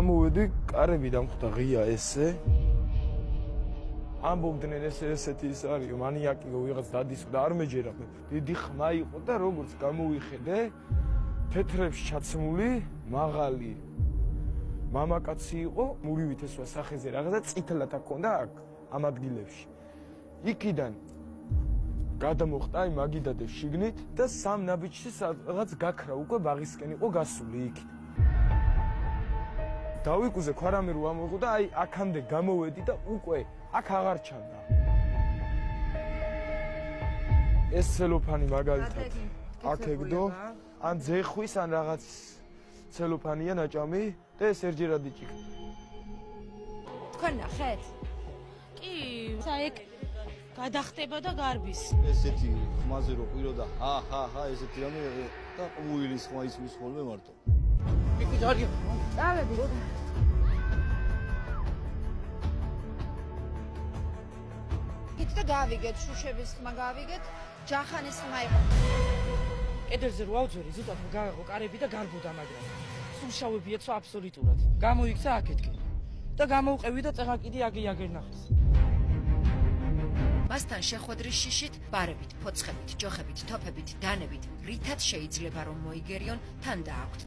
Გამოვედი, კარები დამხვდა ღია ესე. ამბობდნენ ესეთი ის არის, მანიაკი ვიღაც დადის და არ მეჯერა. დიდი ხმა იყო და როგორც გამოვიხედე, თეთრებში ჩაცმული, მაღალი მამაკაცი იყო, მურივით ესვა სახეზე რაღაცა წითლად აქონდა აქ ამ ადგილებში. იქიდან გადამოხდა აი მაგიდადე შიგნით და სამ ნაბიჯში რაღაც გაქრა უკვე ბაღისკენ იყო გასული იქით. დავიკუზე ქვარამი რო ამოიღო და აი აქამდე გამოვედი და უკვე აქ აღარ ჩანდა. ეს ცელოფანი მაგალითად აქ ეგდო, ან ძეხვის ან რაღაც ცელოფანია ნაჭამი და ეს ერჯერად იჭიქა. თქვენ ნახეთ? კი, საეკ გადახტება და გარბის. ესეთი ხმაზე რო ყვირო და ჰა ესეთი რამე და უილის ხმა ისმის ხოლმე მარტო. იქ ძალიან წავედი. იქ და გავიგეთ, შუშების ხმა გავიგეთ, ჯახანის ხმა იყო. კედელზე რო ავძვერი, ზუსტად გაგაღო კარები და გარბოდა, მაგრამ სულ შავები ეცვა აბსოლუტურად. გამოიქცა აქეთკენ და გამოვყევი და წეღაკიდი აგერ ნახეს. მასთან შეხვედრის შიშით, ბარებით, ფოცხებით, ჯოხებით, თოფებით, დანებით, რითაც შეიძლება რომ მოიგერიონ, თან დააქვთ.